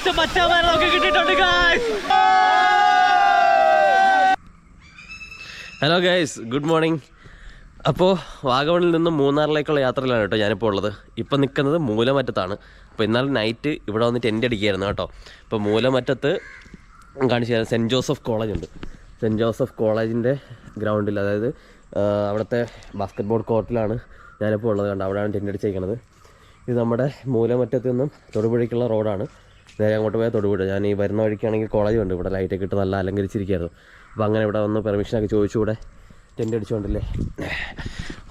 കുറച്ച് മച്ചാമാരെ നമുക്ക് കിട്ടിയിട്ടുണ്ട് guys. Hello guys, good morning. അപ്പോൾ വാഗമണിൽ നിന്നും മൂന്നാറിലേക്കുള്ള യാത്രയിലാണ് കേട്ടോ ഞാനിപ്പോൾ ഉള്ളത്. ഇപ്പം നിൽക്കുന്നത് മൂലമറ്റത്താണ്. അപ്പോൾ ഇന്നാൾ നൈറ്റ് ഇവിടെ വന്ന് ടെൻ്റ് അടിക്കുകയായിരുന്നു കേട്ടോ. ഇപ്പോൾ മൂലമറ്റത്ത് കാണിച്ചു തരാം, സെൻറ്റ് ജോസഫ് കോളേജ് ഉണ്ട്. സെൻറ്റ് ജോസഫ് കോളേജിൻ്റെ ഗ്രൗണ്ടിൽ, അതായത് അവിടുത്തെ ബാസ്കറ്റ് ബോൾ കോർട്ടിലാണ് ഞാനിപ്പോൾ ഉള്ളത്. കണ്ടോ, അവിടെയാണ് ടെൻ്റ് അടിച്ചേക്കുന്നത്. ഇത് നമ്മുടെ മൂലമറ്റത്ത് നിന്നും തൊടുപുഴയ്ക്കുള്ള റോഡാണ്. നേരെ അങ്ങോട്ട് പോയാൽ തൊടുപുഴ. ഞാൻ ഈ വരുന്ന വഴിക്കാണെങ്കിൽ കോളേജ് ഉണ്ട്. ഇവിടെ ലൈറ്റൊക്കെ ഇട്ട് നല്ല അലങ്കരിച്ചിരിക്കുകയായിരുന്നു. അപ്പോൾ അങ്ങനെ ഇവിടെ വന്ന് പെർമിഷനൊക്കെ ചോദിച്ചുകൂടെ ടെൻ്റ് അടിച്ചുകൊണ്ടില്ലേ.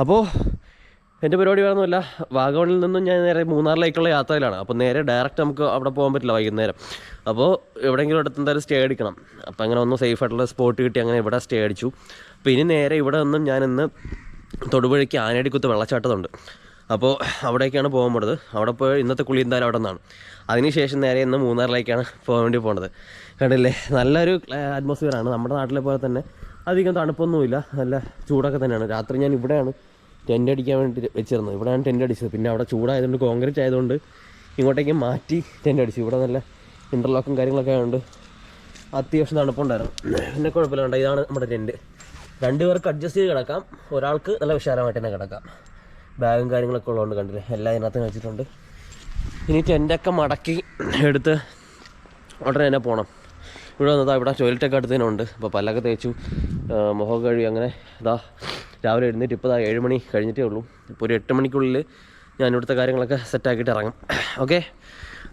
അപ്പോൾ എൻ്റെ പരിപാടി വേണമെന്നില്ല, വാഗമണിൽ നിന്നും ഞാൻ നേരെ മൂന്നാറിലേക്കുള്ള യാത്രയിലാണ്. അപ്പോൾ നേരെ ഡയറക്റ്റ് നമുക്ക് അവിടെ പോകാൻ പറ്റില്ല വൈകുന്നേരം. അപ്പോൾ എവിടെയെങ്കിലും അടുത്ത് എന്തായാലും സ്റ്റേ അടിക്കണം. അപ്പോൾ അങ്ങനെ ഒന്ന് സേഫ് ആയിട്ടുള്ള സ്പോട്ട് കിട്ടി, അങ്ങനെ ഇവിടെ സ്റ്റേ അടിച്ചു. അപ്പോൾ ഇനി നേരെ ഇവിടെ നിന്നും ഞാനിന്ന് തൊടുപുഴയ്ക്ക് ആനയടിക്കുത്ത് വെള്ളച്ചാട്ടമുണ്ട്. അപ്പോൾ അവിടേക്കാണ് പോകാൻ പോണത്. അവിടെ പോയി ഇന്നത്തെ കുളി എന്തായാലും അവിടെ നിന്നാണ്. അതിനുശേഷം നേരെ ഇന്ന് മൂന്നാറിലേക്കാണ് പോകാൻ വേണ്ടി പോണത്. കണ്ടില്ലേ, നല്ലൊരു അറ്റ്മോസ്ഫിയറാണ്. നമ്മുടെ നാട്ടിലെ പോലെ തന്നെ അധികം തണുപ്പൊന്നുമില്ല, നല്ല ചൂടൊക്കെ തന്നെയാണ്. രാത്രി ഞാൻ ഇവിടെയാണ് ടെൻ്റ് അടിക്കാൻ വേണ്ടി വെച്ചിരുന്നത്. ഇവിടെയാണ് ടെൻ്റ് അടിച്ചത്. പിന്നെ അവിടെ ചൂടായതുകൊണ്ട്, കോൺക്രീറ്റ് ആയതുകൊണ്ട് ഇങ്ങോട്ടേക്ക് മാറ്റി ടെൻ്റ് അടിച്ചു. ഇവിടെ നല്ല ഇൻ്റർലോക്കും കാര്യങ്ങളൊക്കെ ആയതുകൊണ്ട് അത്യാവശ്യം തണുപ്പുണ്ടായിരുന്നു. പിന്നെ കുഴപ്പമില്ല. കണ്ട, ഇതാണ് നമ്മുടെ ടെൻ്റ്. 2 പേർക്ക് അഡ്ജസ്റ്റ് ചെയ്ത് കിടക്കാം, ഒരാൾക്ക് നല്ല വിശാലമായിട്ട് തന്നെ കിടക്കാം. ബാഗും കാര്യങ്ങളൊക്കെ ഉള്ളതുകൊണ്ട് കണ്ടില്ലേ, എല്ലാം ഇതിനകത്ത് വെച്ചിട്ടുണ്ട്. ഇനി ടെൻ്റൊക്കെ മടക്കി എടുത്ത് ഉടനെ തന്നെ പോകണം. ഇവിടെ വന്നതാ, ഇവിടെ ടോയ്ലറ്റൊക്കെ അടുത്ത് തന്നെ ഉണ്ട്. അപ്പോൾ പല്ലൊക്കെ തേച്ചു, മുഖം കഴുകി, അങ്ങനെ ഇതാ രാവിലെ എഴുന്നേറ്റ് ഇപ്പോൾ 7 മണി കഴിഞ്ഞിട്ടേ ഉള്ളൂ. ഇപ്പോൾ ഒരു 8 മണിക്കുള്ളിൽ ഞാൻ ഇവിടുത്തെ കാര്യങ്ങളൊക്കെ സെറ്റാക്കിയിട്ട് ഇറങ്ങും. ഓക്കെ,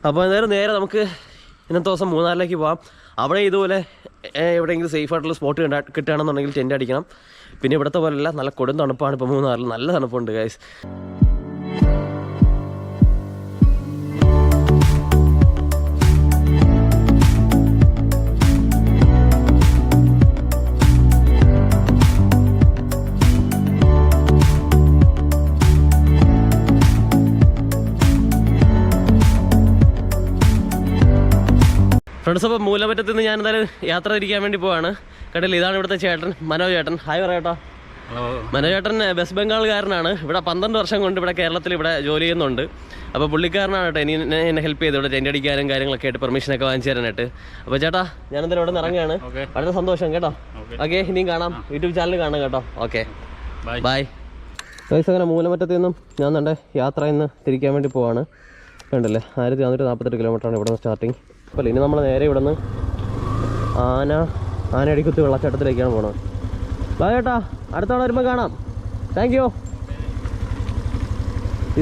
അപ്പോൾ എന്തായാലും നേരെ നമുക്ക് ഇന്നത്തെ ദിവസം മൂന്നാറിലേക്ക് പോകാം. അവിടെ ഇതുപോലെ എവിടെയെങ്കിലും സേഫ് ആയിട്ടുള്ള സ്പോട്ട് കിട്ടുകയാണെന്നുണ്ടെങ്കിൽ ടെൻ്റ് അടിക്കണം. പിന്നെ ഇവിടുത്തെ പോലെയല്ല, നല്ല കൊടും തണുപ്പാണ് ഇപ്പോൾ മൂന്നാറിൽ. നല്ല തണുപ്പുണ്ട് ഗൈസ്. ഫ്രണ്ട്സ്, അപ്പോൾ മൂലമറ്റത്ത് നിന്ന് ഞാൻ എന്തായാലും യാത്ര തിരിക്കാൻ വേണ്ടി പോവാണ്. കണ്ടില്ല, ഇതാണ് ഇവിടുത്തെ ചേട്ടൻ, മനോജ് ചേട്ടൻ. ഹായ് പറയട്ടോ. മനോജ് ചേട്ടൻ വെസ്റ്റ് ബംഗാളുകാരനാണ്. ഇവിടെ 12 വർഷം കൊണ്ട് ഇവിടെ കേരളത്തിൽ ഇവിടെ ജോലി ചെയ്യുന്നുണ്ട്. അപ്പോൾ പുള്ളിക്കാരനാണ് കേട്ടോ എന്നെ ഹെൽപ്പ് ചെയ്ത് ഇവിടെ ടെൻ്റ് അടിക്കാനും കാര്യങ്ങളൊക്കെ ആയിട്ട് പെർമിഷനൊക്കെ വാങ്ങിച്ചു തരാനായിട്ട്. അപ്പോൾ ചേട്ടാ, ഞാനെന്തായാലും ഇവിടെ നിന്ന് ഇറങ്ങുകയാണ്. വളരെ സന്തോഷം കേട്ടോ. ഓക്കെ, ഇനിയും കാണാം, യൂട്യൂബ് ചാനൽ കാണാം കേട്ടോ. Okay, by. ഗൈസ്, അങ്ങനെ മൂലമറ്റത്ത് നിന്നും ഞാൻ എൻ്റെ യാത്ര ഇന്ന് തിരിക്കാൻ വേണ്ടി പോവാണ്. കണ്ടില്ലേ, 1448 കിലോമീറ്ററാണ് ഇവിടെ നിന്ന് സ്റ്റാർട്ടിങ്. അപ്പോൾ ഇനി നമ്മൾ നേരെ ഇവിടെ നിന്ന് ആനയടിക്കുത്ത് വെള്ളച്ചാട്ടത്തിലേക്കാണ് പോകണത്. ബൈ ചേട്ടാ, അടുത്ത തവണ വരുമ്പോൾ കാണാം. Thank you.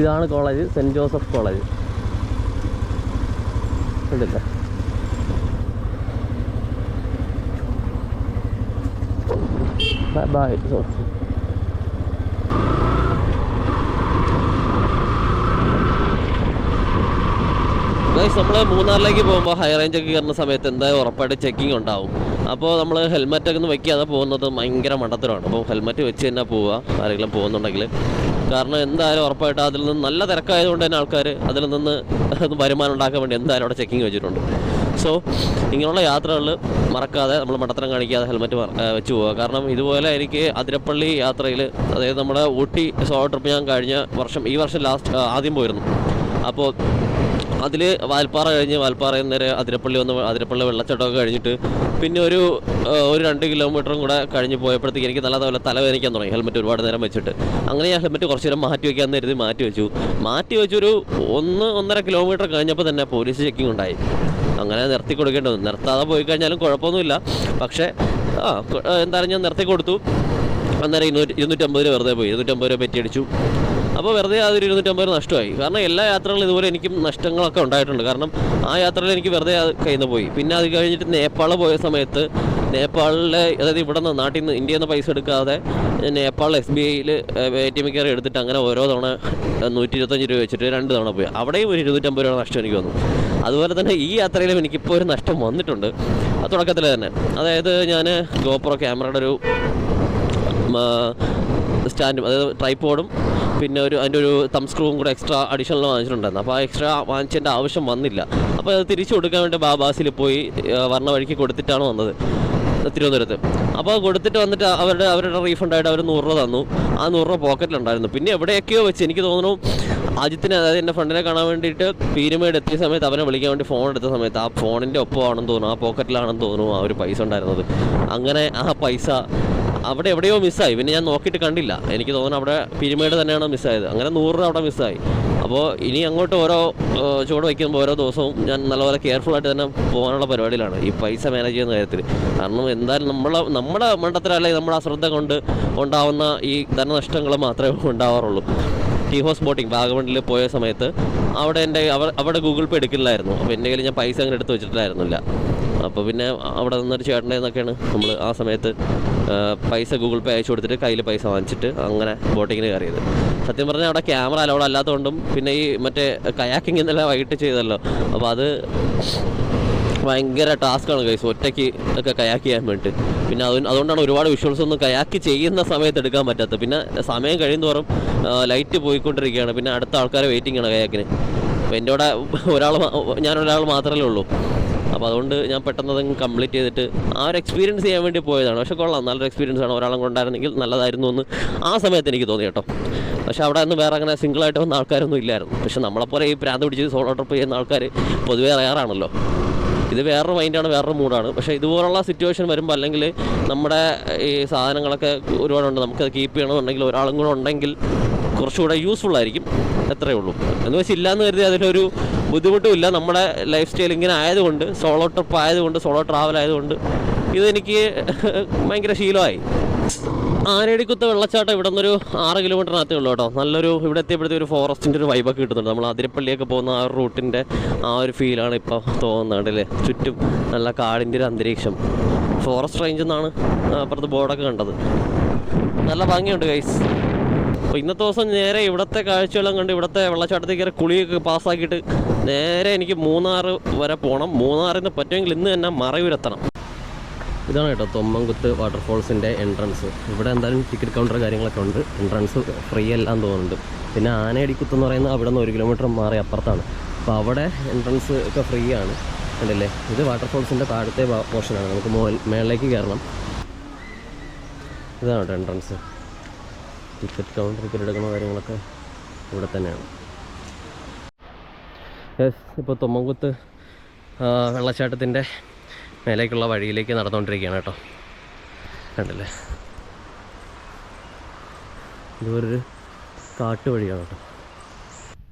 ഇതാണ് കോളേജ്, സെൻറ്റ് ജോസഫ് കോളേജ്. കണ്ടില്ലേ, ബൈ. ഗൈസ്, നമ്മൾ മൂന്നാറിലേക്ക് പോകുമ്പോൾ ഹൈ റേഞ്ചൊക്കെ കയറുന്ന സമയത്ത് എന്തായാലും ഉറപ്പായിട്ട് ചെക്കിങ് ഉണ്ടാവും. അപ്പോൾ നമ്മൾ ഹെൽമെറ്റൊക്കെ ഒന്ന് വയ്ക്കാതെ പോകുന്നത് ഭയങ്കര മണ്ടത്തരമാണ്. അപ്പോൾ ഹെൽമെറ്റ് വെച്ച് തന്നെ പോവുക ആരെങ്കിലും പോകുന്നുണ്ടെങ്കിൽ. കാരണം എന്തായാലും ഉറപ്പായിട്ട് അതിൽ നിന്ന് നല്ല തിരക്കായതുകൊണ്ട് തന്നെ ആൾക്കാർ അതിൽ നിന്ന് വരുമാനം ഉണ്ടാക്കാൻ വേണ്ടി എന്തായാലും അവിടെ ചെക്കിങ് വെച്ചിട്ടുണ്ട്. സോ ഇങ്ങനെയുള്ള യാത്രകളിൽ മറക്കാതെ നമ്മൾ മണ്ടത്തരം കാണിക്കാതെ ഹെൽമെറ്റ് വെച്ച് പോവുക. കാരണം ഇതുപോലെ എനിക്ക് അതിരപ്പള്ളി യാത്രയിൽ, അതായത് നമ്മുടെ ഊട്ടി സോളോ ട്രിപ്പ് ഞാൻ കഴിഞ്ഞ വർഷം, ഈ വർഷം ആദ്യം പോയിരുന്നു. അപ്പോൾ അതിൽ വാൽപ്പാറ കഴിഞ്ഞ് വാൽപ്പാറയിൽ നേരെ അതിരപ്പള്ളി വെള്ളച്ചാട്ടമൊക്കെ കഴിഞ്ഞിട്ട് പിന്നെ ഒരു 2 കിലോമീറ്ററും കൂടെ കഴിഞ്ഞ് പോയപ്പോഴത്തേക്ക് എനിക്ക് നല്ല തലവേദനിക്കാൻ തുടങ്ങി, ഹെൽമെറ്റ് ഒരുപാട് നേരം വെച്ചിട്ട്. അങ്ങനെ ഞാൻ ഹെൽമെറ്റ് കുറച്ച് നേരം മാറ്റി വയ്ക്കാമെന്ന് കരുതി മാറ്റി വെച്ചൊരു 1-1.5 കിലോമീറ്റർ കഴിഞ്ഞപ്പോൾ തന്നെ പോലീസ് ചെക്കിങ് ഉണ്ടായി. അങ്ങനെ നിർത്തി കൊടുക്കേണ്ടി വന്നു. നിർത്താതെ പോയി കഴിഞ്ഞാലും കുഴപ്പമൊന്നുമില്ല. പക്ഷേ എന്തായാലും ഞാൻ നിർത്തി കൊടുത്തു. അന്നേരം 250 രൂപ വെറുതെ പോയി, 250 രൂപ പറ്റിയടിച്ചു. അപ്പോൾ വെറുതെ അതൊരു 250 നഷ്ടമായി. കാരണം എല്ലാ യാത്രകളും ഇതുപോലെ എനിക്കും നഷ്ടങ്ങളൊക്കെ ഉണ്ടായിട്ടുണ്ട്. കാരണം ആ യാത്രയിൽ എനിക്ക് വെറുതെ കയ്യിൽ നിന്ന് പോയി. പിന്നെ അത് കഴിഞ്ഞിട്ട് നേപ്പാൾ പോയ സമയത്ത് നേപ്പാളിലെ, അതായത് ഇവിടെ നിന്ന് നാട്ടിൽ നിന്ന് ഇന്ത്യയിൽ നിന്ന് പൈസ എടുക്കാതെ നേപ്പാളിൽ SBIയിൽ ATM കയറി എടുത്തിട്ട് അങ്ങനെ ഓരോ തവണ 125 രൂപ വെച്ചിട്ട് 2 തവണ പോയി. അവിടെയും ഒരു 250 രൂപ നഷ്ടം എനിക്ക് വന്നു. അതുപോലെ തന്നെ ഈ യാത്രയിലും എനിക്കിപ്പോൾ ഒരു നഷ്ടം വന്നിട്ടുണ്ട് തുടക്കത്തിൽ തന്നെ. അതായത് ഞാൻ GoPro ക്യാമറയുടെ ഒരു സ്റ്റാൻഡും, അതായത് ട്രൈപോഡും, പിന്നെ അതിൻ്റെ ഒരു തം സ്ക്രൂവും കൂടെ എക്സ്ട്രാ അഡീഷണൽ വാങ്ങിച്ചിട്ടുണ്ടായിരുന്നു. അപ്പോൾ ആ എക്സ്ട്രാ വാങ്ങിച്ചതിൻ്റെ ആവശ്യം വന്നില്ല. അപ്പോൾ അത് തിരിച്ചു കൊടുക്കാൻ വേണ്ടി ബാസിൽ പോയി വരണ വഴിക്ക് കൊടുത്തിട്ടാണ് വന്നത്. തിരുവനന്തപുരത്ത്. അപ്പോൾ കൊടുത്തിട്ട് വന്നിട്ട് അവരുടെ റീഫണ്ടായിട്ട് അവർ 100 രൂപ തന്നു. ആ 100 രൂപ പോക്കറ്റിലുണ്ടായിരുന്നു. പിന്നെ എവിടെയൊക്കെയോ വെച്ച് എനിക്ക് തോന്നുന്നു അജിത്തിനെ, അതായത് എൻ്റെ ഫ്രണ്ടിനെ കാണാൻ വേണ്ടിയിട്ട് പീരുമേട് എത്തിയ സമയത്ത് അവനെ വിളിക്കാൻ വേണ്ടി ഫോൺ എടുത്ത സമയത്ത് ആ ഫോണിൻ്റെ ഒപ്പമാണെന്ന് തോന്നുന്നു, ആ പോക്കറ്റിലാണെന്ന് തോന്നുന്നു ആ ഒരു പൈസ ഉണ്ടായിരുന്നത്. അങ്ങനെ ആ പൈസ അവിടെ എവിടെയോ മിസ്സായി. പിന്നെ ഞാൻ നോക്കിയിട്ട് കണ്ടില്ല. എനിക്ക് തോന്നുന്നു അവിടെ പീരുമേട് തന്നെയാണ് മിസ്സായത്. അങ്ങനെ 100 രൂപ അവിടെ മിസ്സായി. അപ്പോൾ ഇനി അങ്ങോട്ട് ഓരോ ചുവട് വയ്ക്കുമ്പോൾ ഓരോ ദിവസവും ഞാൻ നല്ലപോലെ കെയർഫുള്ളായിട്ട് തന്നെ പോകാനുള്ള പരിപാടിയിലാണ് ഈ പൈസ മാനേജ് ചെയ്യുന്ന കാര്യത്തിൽ. കാരണം എന്തായാലും നമ്മുടെ മണ്ടത്തരമല്ല, നമ്മുടെ അശ്രദ്ധ കൊണ്ട് ഉണ്ടാവുന്ന ഈ ധനനഷ്ടങ്ങൾ മാത്രമേ ഉണ്ടാവാറുള്ളൂ. ടീ ഹൗസ് ബോട്ടിങ് വാഗമണിൽ പോയ സമയത്ത് അവിടെ ഗൂഗിൾ പേ എടുക്കില്ലായിരുന്നു. അപ്പോൾ എൻ്റെ കയ്യിൽ ഞാൻ പൈസ അങ്ങനെ എടുത്ത് വെച്ചിട്ടില്ലായിരുന്നില്ല. അപ്പോൾ പിന്നെ അവിടെ നിന്നൊരു ചേട്ടൻ്റെ എന്നൊക്കെയാണ് നമ്മൾ ആ സമയത്ത് പൈസ ഗൂഗിൾ പേ അയച്ചു കൊടുത്തിട്ട് കയ്യിൽ പൈസ വാങ്ങിച്ചിട്ട് അങ്ങനെ ബോട്ടിങ്ങിന് കയറിയത്. സത്യം പറഞ്ഞാൽ അവിടെ ക്യാമറ അലൗഡ് അല്ലാത്തതുകൊണ്ടും പിന്നെ ഈ മറ്റേ കയാക്കിങ് ഇന്നലെ വൈകിട്ട് ചെയ്തല്ലോ, അപ്പോൾ അത് ഭയങ്കര ടാസ്ക്കാണ് ഗൈസ്, ഒറ്റയ്ക്ക് ഒക്കെ കയാക്ക് ചെയ്യാൻ വേണ്ടിയിട്ട്. പിന്നെ അതുകൊണ്ടാണ് ഒരുപാട് വിഷ്വൽസ് ഒന്നും കയാക്ക് ചെയ്യുന്ന സമയത്ത് എടുക്കാൻ പറ്റാത്തത്. പിന്നെ സമയം കഴിയുന്തോറും ലൈറ്റ് പോയിക്കൊണ്ടിരിക്കുകയാണ്. പിന്നെ അടുത്ത ആൾക്കാരെ വെയിറ്റിംഗ് ആണ് കയാക്കിന്. അപ്പോൾ എൻ്റെ കൂടെ ഞാനൊരാൾ മാത്രമേ ഉള്ളൂ. അപ്പോൾ അതുകൊണ്ട് ഞാൻ പെട്ടെന്ന് അതങ്ങ് കംപ്ലീറ്റ് ചെയ്തിട്ട് ആ ഒരു എക്സ്പീരിയൻസ് ചെയ്യാൻ വേണ്ടി പോയതാണ്. പക്ഷേ കൊള്ളാം, നല്ലൊരു എക്സ്പീരിയൻസ് ആണ്. ഒരാളും കൊണ്ടായിരുന്നെങ്കിൽ നല്ലതായിരുന്നു എന്ന് ആ സമയത്ത് എനിക്ക് തോന്നി കേട്ടോ. പക്ഷേ അവിടെ നിന്ന് വേറെ അങ്ങനെ സിംഗിളായിട്ട് വന്ന ആൾക്കാരൊന്നും ഇല്ലായിരുന്നു. പക്ഷേ നമ്മളെപ്പോലെ ഈ പ്രാന്ത് പിടിച്ച് സോളോ ട്രിപ്പ് ചെയ്യുന്ന ആൾക്കാർ പൊതുവേ റയറാണല്ലോ. ഇത് വേറൊരു മൈൻഡാണ്, വേറൊരു മൂഡാണ്. പക്ഷേ ഇതുപോലുള്ള സിറ്റുവേഷൻ വരുമ്പോൾ അല്ലെങ്കിൽ നമ്മുടെ ഈ സാധനങ്ങളൊക്കെ ഒരുപാടുണ്ട്, നമുക്കത് കീപ്പ് ചെയ്യണമെന്നുണ്ടെങ്കിൽ ഒരാളും കൂടെ ഉണ്ടെങ്കിൽ കുറച്ചുകൂടെ യൂസ്ഫുള്ളായിരിക്കും. എത്രയേ ഉള്ളൂ. എന്ന് വെച്ച് ഇല്ലയെന്ന് കരുതി അതിലൊരു ബുദ്ധിമുട്ടുമില്ല. നമ്മുടെ ലൈഫ് സ്റ്റൈൽ ഇങ്ങനെ ആയതുകൊണ്ട്, സോളോ ട്രിപ്പ് ആയതുകൊണ്ട്, സോളോ ട്രാവൽ ആയതുകൊണ്ട് ഇതെനിക്ക് ഭയങ്കര ശീലമായി. ആനയടിക്കുത്ത് വെള്ളച്ചാട്ടം ഇവിടെ നിന്നൊരു 6 കിലോമീറ്ററിനകത്തേ ഉള്ളൂ കേട്ടോ. നല്ലൊരു ഇവിടെ എത്തിയപ്പോഴത്തെ ഒരു ഫോറസ്റ്റിൻ്റെ ഒരു വൈബൊക്കെ കിട്ടുന്നുണ്ട്. നമ്മൾ അതിരപ്പള്ളിയൊക്കെ പോകുന്ന ആ ഒരു റൂട്ടിൻ്റെ ആ ഒരു ഫീലാണ് ഇപ്പോൾ തോന്നുന്നത് അല്ലേ. ചുറ്റും നല്ല കാടിൻ്റെ ഒരു അന്തരീക്ഷം. ഫോറസ്റ്റ് റേഞ്ച് എന്നാണ് അപ്പുറത്ത് ബോർഡൊക്കെ കണ്ടത്. നല്ല ഭംഗിയുണ്ട് ഗൈസ്. അപ്പോൾ ഇന്നത്തെ ദിവസം നേരെ ഇവിടുത്തെ കാഴ്ചകളും കണ്ട് ഇവിടുത്തെ വെള്ളച്ചാട്ടത്തിൽ കയറി കുളിയൊക്കെ പാസ്സാക്കിയിട്ട് നേരെ എനിക്ക് മൂന്നാർ വരെ പോകണം. മൂന്നാറിൽ നിന്ന് പറ്റുമെങ്കിൽ ഇന്ന് തന്നെ മറയൂരെത്തണം. ഇതാണ് കേട്ടോ തൊമ്മൻകുത്ത് വാട്ടർഫോൾസിൻ്റെ എൻട്രൻസ്. ഇവിടെ എന്തായാലും ടിക്കറ്റ് കൗണ്ടർ കാര്യങ്ങളൊക്കെ ഉണ്ട്. എൻട്രൻസ് ഫ്രീ അല്ലാന്ന് തോന്നുന്നുണ്ട്. പിന്നെ ആനയടിക്കുത്ത് എന്ന് പറയുന്നത് അവിടെ നിന്ന് 1 കിലോമീറ്റർ മാറി അപ്പുറത്താണ്. അപ്പോൾ അവിടെ എൻട്രൻസ് ഒക്കെ ഫ്രീ ആണ്. കണ്ടില്ലേ, ഇത് വാട്ടർഫോൾസിൻ്റെ താഴത്തെ പോർഷനാണ്. നമുക്ക് മേളിലേക്ക് കയറണം. ഇതാണ് കേട്ടോ എൻട്രൻസ്. ടിക്കറ്റ് കൗണ്ടർ, ടിക്കറ്റ് എടുക്കുന്ന കാര്യങ്ങളൊക്കെ ഇവിടെ തന്നെയാണ്. ഇപ്പോൾ തൊമ്മൻകുത്ത് വെള്ളച്ചാട്ടത്തിൻ്റെ മേലേക്കുള്ള വഴിയിലേക്ക് നടന്നുകൊണ്ടിരിക്കുകയാണ് കേട്ടോ. കണ്ടില്ലേ, ഇതൊരു കാട്ടുവഴിയാണ് കേട്ടോ.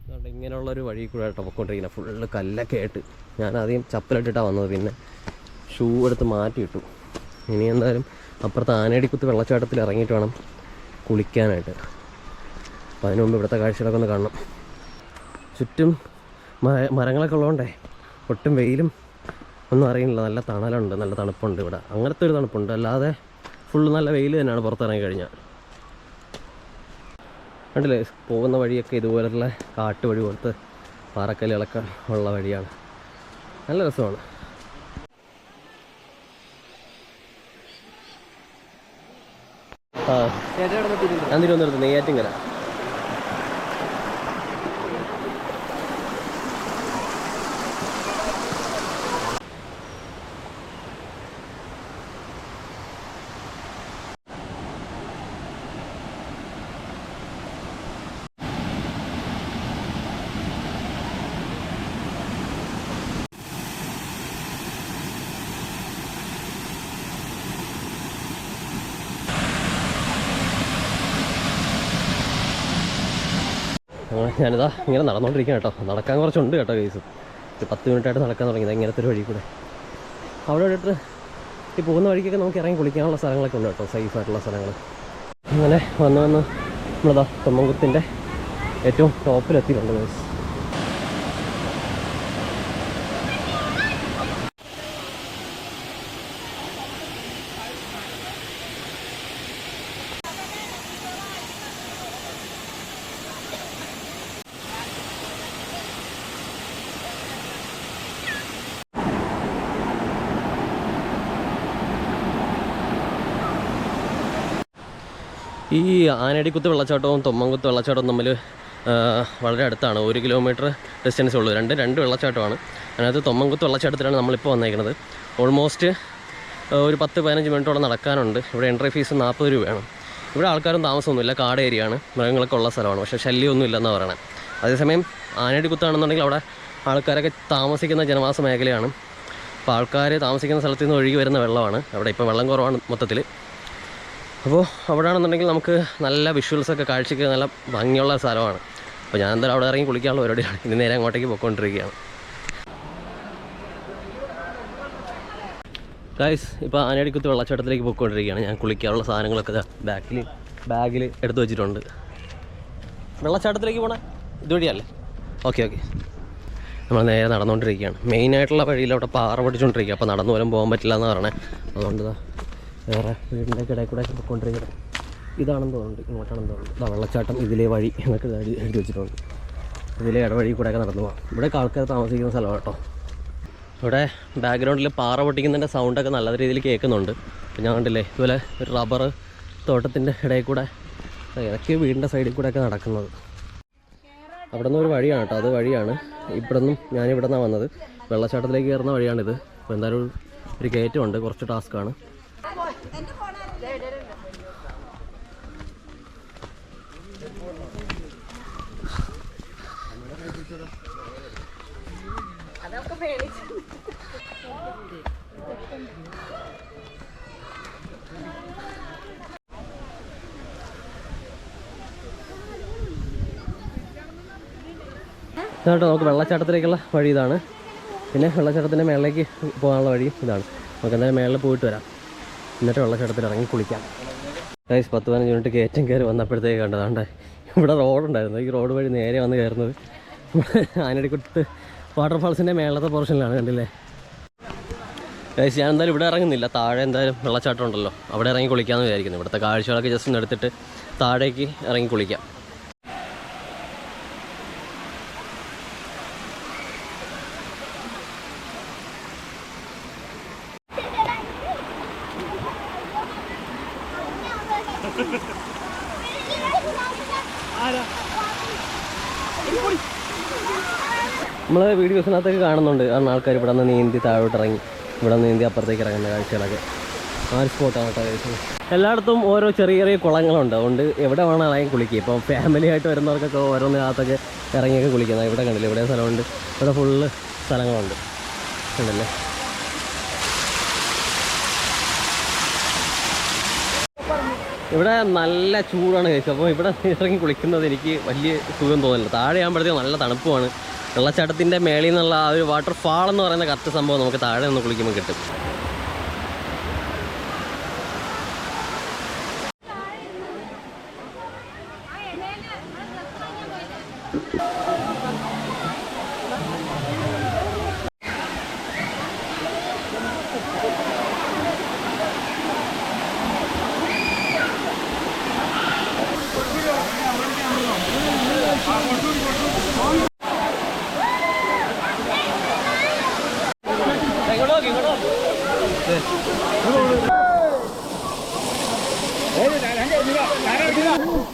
അതുകൊണ്ട് ഇങ്ങനെയുള്ളൊരു വഴി കൂടെ കേട്ടോ പൊയ്ക്കൊണ്ടിരിക്കുന്നത്. ഫുള്ള് കല്ലൊക്കെ ആയിട്ട്. ഞാൻ ആദ്യം ചപ്പലിട്ടിട്ടാണ് വന്നത്, പിന്നെ ഷൂ എടുത്ത് മാറ്റിയിട്ടു. ഇനി എന്തായാലും അപ്പുറത്ത് ആനയടിക്കുത്ത് വെള്ളച്ചാട്ടത്തിൽ ഇറങ്ങിയിട്ട് വേണം കുളിക്കാനായിട്ട്. അപ്പോൾ അതിന് മുമ്പ് ഇവിടുത്തെ കാഴ്ചകളൊക്കെ ഒന്ന് കാണണം. ചുറ്റും മരങ്ങളൊക്കെ ഉള്ളതുകൊണ്ടേ ഒട്ടും വെയിലും ഒന്നും അറിയില്ല. നല്ല തണലുണ്ട്, നല്ല തണുപ്പുണ്ട് ഇവിടെ. അങ്ങനത്തെ ഒരു തണുപ്പുണ്ട്. അല്ലാതെ ഫുള്ള് നല്ല വെയിൽ തന്നെയാണ് പുറത്തിറങ്ങി കഴിഞ്ഞാൽ. കണ്ടില്ലേ, പോകുന്ന വഴിയൊക്കെ ഇതുപോലുള്ള കാട്ടുവഴി പോലത്തെ പാറക്കല്ലുകളൊക്കെ ഉള്ള വഴിയാണ്. നല്ല രസമാണ്. ഞാൻ തിരുവനന്തപുരത്ത് നെയ്യാറ്റിൻകര. ഞാനിതാ ഇങ്ങനെ നടന്നുകൊണ്ടിരിക്കുകയാണ് കേട്ടോ. നടക്കാൻ കുറച്ചുണ്ട് കേട്ടോ കേസ്. ഒരു 10 മിനിറ്റായിട്ട് നടക്കാൻ തുടങ്ങിയത് ഇങ്ങനത്തെ ഒരു വഴി കൂടെ. അവിടെ ഇട്ട് ഈ പോകുന്ന വഴിക്കൊക്കെ നമുക്ക് ഇറങ്ങി കുളിക്കാനുള്ള സ്ഥലങ്ങളൊക്കെ ഉണ്ട് കേട്ടോ, സേഫായിട്ടുള്ള സ്ഥലങ്ങൾ. അങ്ങനെ വന്ന് നമ്മളിതാ തൊമ്മൻകുത്തിൻ്റെ ഏറ്റവും ടോപ്പിലെത്തിയിട്ടുണ്ട് കേസ്. ഈ ആനയടിക്കുത്ത് വെള്ളച്ചാട്ടവും തൊമ്മൻകുത്ത് വെള്ളച്ചാട്ടവും തമ്മിൽ വളരെ അടുത്താണ്. 1 കിലോമീറ്റർ ഡിസ്റ്റൻസേ ഉള്ളൂ. രണ്ട് വെള്ളച്ചാട്ടമാണ്. അതിനകത്ത് തൊമ്മൻകുത്ത് വെള്ളച്ചാട്ടത്തിലാണ് നമ്മളിപ്പോൾ വന്നേക്കുന്നത്. ഓൾമോസ്റ്റ് ഒരു 10-15 മിനിറ്റോളം നടക്കാനുണ്ട്. ഇവിടെ എൻട്രി ഫീസ് 40 രൂപയാണ്. ഇവിടെ ആൾക്കാരും താമസമൊന്നുമില്ല, കാട് ഏരിയയാണ്, മൃഗങ്ങളൊക്കെ ഉള്ള സ്ഥലമാണ്. പക്ഷേ ശല്യമൊന്നും ഇല്ലെന്നാണ് പറയണത്. അതേസമയം ആനയടിക്കുത്താണെന്നുണ്ടെങ്കിൽ അവിടെ ആൾക്കാരൊക്കെ താമസിക്കുന്ന ജനവാസ മേഖലയാണ്. അപ്പോൾ ആൾക്കാർ താമസിക്കുന്ന സ്ഥലത്ത് നിന്ന് ഒഴുകി വരുന്ന വെള്ളമാണ്. അവിടെ ഇപ്പോൾ വെള്ളം കുറവാണ് മൊത്തത്തിൽ. അപ്പോൾ അവിടെ ആണെന്നുണ്ടെങ്കിൽ നമുക്ക് നല്ല വിഷ്വൽസൊക്കെ കാഴ്ചയ്ക്ക് നല്ല ഭംഗിയുള്ള സ്ഥലമാണ്. അപ്പോൾ ഞാൻ എന്തായാലും അവിടെ ഇറങ്ങി കുളിക്കാനുള്ള പരിപാടിയാണ്. ഇനി നേരെ അങ്ങോട്ടേക്ക് പോയിക്കൊണ്ടിരിക്കുകയാണ്. ഗൈസ്, ഇപ്പോൾ ആനയടിക്കുത്ത് വെള്ളച്ചാട്ടത്തിലേക്ക് പോയിക്കൊണ്ടിരിക്കുകയാണ്. ഞാൻ കുളിക്കാനുള്ള സാധനങ്ങളൊക്കെ ബാഗിൽ എടുത്തു വെച്ചിട്ടുണ്ട്. വെള്ളച്ചാട്ടത്തിലേക്ക് പോകണേ ഇതുവഴിയല്ലേ? ഓക്കെ. നമ്മൾ നേരെ നടന്നുകൊണ്ടിരിക്കുകയാണ്. മെയിനായിട്ടുള്ള വഴിയിൽ അവിടെ പാറ പൊട്ടിച്ചുകൊണ്ടിരിക്കുക. അപ്പോൾ നടന്നു പോലും പോകാൻ പറ്റില്ല എന്ന് പറയണേ. അതുകൊണ്ട് വേറെ വീടിൻ്റെ ഇടയിൽ കൂടെ പോയിക്കൊണ്ടിരിക്കുന്നത് ഇതാണെന്ന് തോന്നുന്നുണ്ട്, ഇങ്ങോട്ടാണെന്ന് തോന്നുന്നുണ്ട്. ഇതാ വെള്ളച്ചാട്ടം, ഇതിലേ വഴി എന്നൊക്കെ എഴുതി വെച്ചിട്ടുണ്ട്. ഇതിലെ ഇടവഴി കൂടെയൊക്കെ നടന്നു പോകാം. ഇവിടെയൊക്കെ ആൾക്കാർ താമസിക്കുന്ന സ്ഥലമാണ് കേട്ടോ. ഇവിടെ ബാക്ക്ഗ്രൗണ്ടിൽ പാറ പൊട്ടിക്കുന്നതിൻ്റെ സൗണ്ടൊക്കെ നല്ല രീതിയിൽ കേൾക്കുന്നുണ്ട്. അപ്പോൾ ഞാൻ കണ്ടില്ലേ ഇതുപോലെ ഒരു റബ്ബർ തോട്ടത്തിൻ്റെ ഇടയിൽ കൂടെ ഇടയ്ക്ക് വീടിൻ്റെ സൈഡിൽ കൂടെയൊക്കെ നടക്കുന്നത്. അവിടെ നിന്ന് ഒരു വഴിയാണ് കേട്ടോ, അത് വഴിയാണ്. ഞാനിവിടെ നിന്നാണ് വന്നത്. വെള്ളച്ചാട്ടത്തിലേക്ക് കയറുന്ന വഴിയാണിത്. അപ്പോൾ എന്തായാലും ഒരു കയറ്റമുണ്ട്, കുറച്ച് ടാസ്ക്കാണ്. ഇതാട്ടോ നമുക്ക് വെള്ളച്ചാട്ടത്തിലേക്കുള്ള വഴി ഇതാണ്. പിന്നെ വെള്ളച്ചാട്ടത്തിൻ്റെ മേളിലേക്ക് പോകാനുള്ള വഴി ഇതാണ്. നമുക്ക് എന്തായാലും മേളിൽ പോയിട്ട് വരാം, എന്നിട്ട് വെള്ളച്ചാട്ടത്തിൽ ഇറങ്ങി കുളിക്കാം. ഗൈസ് 10-15 മിനിറ്റ് കയറ്റം കയറി വന്നപ്പോഴത്തേക്ക് കണ്ടതാണ്ടേ ഇവിടെ റോഡുണ്ടായിരുന്നു. ഈ റോഡ് വഴി നേരെ വന്ന് കയറുന്നത് ആനയടിക്കുത്ത് വാട്ടർഫാൾസിൻ്റെ മേളത്തെ പോർഷനിലാണ്. കണ്ടില്ലേ ഗൈസ്, ഞാൻ എന്തായാലും ഇവിടെ ഇറങ്ങുന്നില്ല. താഴെ എന്തായാലും വെള്ളച്ചാട്ടം ഉണ്ടല്ലോ, അവിടെ ഇറങ്ങി കുളിക്കാമെന്ന് വിചാരിക്കുന്നു. ഇവിടുത്തെ കാഴ്ചകളൊക്കെ ജസ്റ്റ് ഒന്ന് എടുത്തിട്ട് താഴേക്ക് ഇറങ്ങി കുളിക്കാം. നമ്മൾ വീഡിയോസിനകത്തൊക്കെ കാണുന്നുണ്ട്, കാരണം ആൾക്കാർ ഇവിടെ നിന്ന് നീന്തി താഴോട്ട് ഇറങ്ങി, ഇവിടെ നിന്ന് നീന്തി അപ്പുറത്തേക്ക് ഇറങ്ങുന്ന കാഴ്ചകളൊക്കെ. ആ ഒരു സ്പോട്ടാണ് കേട്ടോ. എല്ലായിടത്തും ഓരോ ചെറിയ ചെറിയ കുളങ്ങളുണ്ട്, അതുകൊണ്ട് എവിടെ വേണം ഇറങ്ങി കുളിക്കുക. ഇപ്പോൾ ഫാമിലി ആയിട്ട് വരുന്നവർക്കൊക്കെ ഓരോന്നിനകത്തൊക്കെ ഇറങ്ങിയൊക്കെ കുളിക്കുന്നത്. ഇവിടെ കണ്ടില്ലേ, ഇവിടെ സ്ഥലമുണ്ട്, ഇവിടെ ഫുള്ള് സ്ഥലങ്ങളുണ്ട് ഉണ്ടല്ലേ. ഇവിടെ നല്ല ചൂടാണ് കഴിച്ചത്. അപ്പോൾ ഇവിടെ ഇറങ്ങി കുളിക്കുന്നത് എനിക്ക് വലിയ സുഖം തോന്നില്ല. താഴെ ആകുമ്പോഴത്തേക്കും നല്ല തണുപ്പുമാണ്. വെള്ളച്ചാട്ടത്തിൻ്റെ മേളിൽ നിന്നുള്ള ആ ഒരു വാട്ടർഫാൾ എന്ന് പറയുന്ന കറക്റ്റ് സംഭവം നമുക്ക് താഴെ നിന്ന് കുളിക്കുമ്പോൾ കിട്ടും.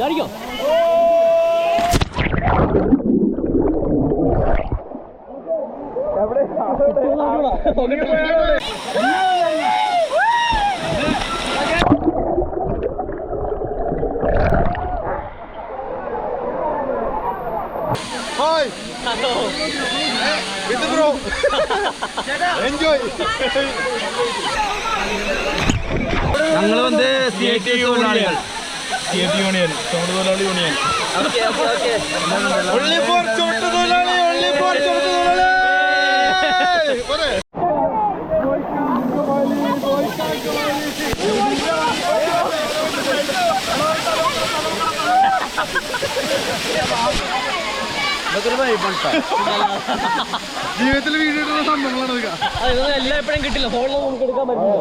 കാണിക്കോ Hi. Hello. With bro. Enjoy. ഞങ്ങൾ വന്ന് CIT യൂണിയൻ തൊഴിലാളി യൂണിയൻ. Only for ചോട്ട് തൊഴിലാളി, only for ചോട്ട് തൊഴിലാളി. ജീവിതത്തിൽ വീഡിയോ ഇടുന്ന സംഭവങ്ങളാണ്. എല്ലാം എപ്പോഴും കിട്ടില്ല, ഫോണിൽ നമുക്ക് എടുക്കാൻ പറ്റില്ല.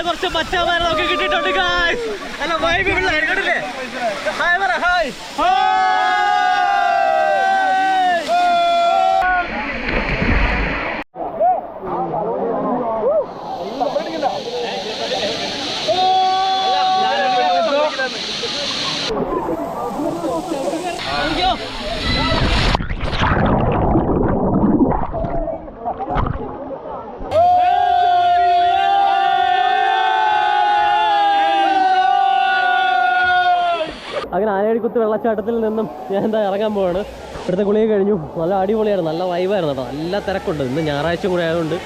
കുറച്ച് പച്ചമാരെ നമുക്ക് കിട്ടിയിട്ടുണ്ട്. നല്ല വൈബ് കണ്ടില്ലേ? ഹായ് പറ, ഹായ്. Thank you. അങ്ങനെ ആനയടിക്കുത്ത് വെള്ളച്ചാട്ടത്തിൽ നിന്നും ഞാൻ എന്താ ഇറങ്ങാൻ പോവാണ്. ഇവിടുത്തെ കുളിയെ കഴിഞ്ഞു. നല്ല അടിപൊളിയായിരുന്നു, നല്ല വൈബായിരുന്നു കേട്ടോ. നല്ല തിരക്കുണ്ട്. ഇന്ന് ഞായറാഴ്ച കൂടെ ആയതുകൊണ്ട്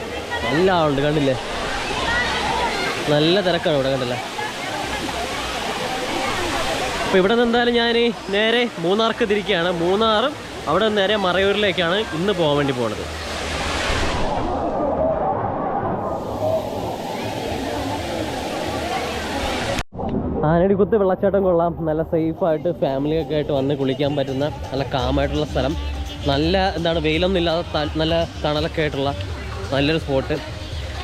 നല്ല ആളുണ്ട്, കണ്ടില്ലേ? നല്ല തിരക്കാണ് ഇവിടെ, കണ്ടില്ലേ? അപ്പോൾ ഇവിടെ നിന്ന് എന്തായാലും ഞാൻ നേരെ മൂന്നാർക്ക് തിരിക്കുകയാണ്. മൂന്നാറും അവിടെ നിന്ന് നേരെ മറയൂരിലേക്കാണ് ഇന്ന് പോകാൻ വേണ്ടി പോകുന്നത്. ആനയടിക്കുത്ത് വെള്ളച്ചാട്ടം കൊള്ളാം. നല്ല സേഫായിട്ട് ഫാമിലിയൊക്കെ ആയിട്ട് വന്ന് കുളിക്കാൻ പറ്റുന്ന നല്ല കാമായിട്ടുള്ള സ്ഥലം. നല്ല എന്താണ്, വെയിലൊന്നും ഇല്ലാതെ നല്ല തണലൊക്കെ ആയിട്ടുള്ള നല്ലൊരു സ്പോട്ട്.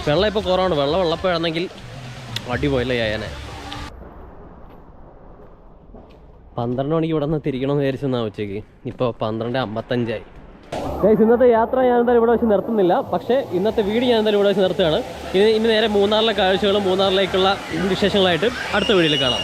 വെള്ളം ഇപ്പോൾ കുറവാണ്. വെള്ളം ഉള്ളപ്പോഴാണെങ്കിൽ അടിപൊളി ആയാനെ. 12 മണിക്ക് ഇവിടെ നിന്ന് തിരിക്കണമെന്ന് വിചാരിച്ചെന്നാ ഉച്ചയ്ക്ക്. ഇപ്പോൾ 12:55 ഗൈസ്. ഇന്നത്തെ യാത്ര ഞാൻ എന്തായാലും ഇവിടെ വെച്ച് നിർത്തുന്നില്ല. പക്ഷേ ഇന്നത്തെ വീഡിയോ ഞാൻ എന്തായാലും ഇവിടെ വെച്ച് നിർത്തുകയാണ്. ഇനി നേരെ മൂന്നാറിലെ കാഴ്ചകളും മൂന്നാറിലേക്കുള്ള വിശേഷങ്ങളായിട്ട് അടുത്ത വീഡിയോയിൽ കാണാം.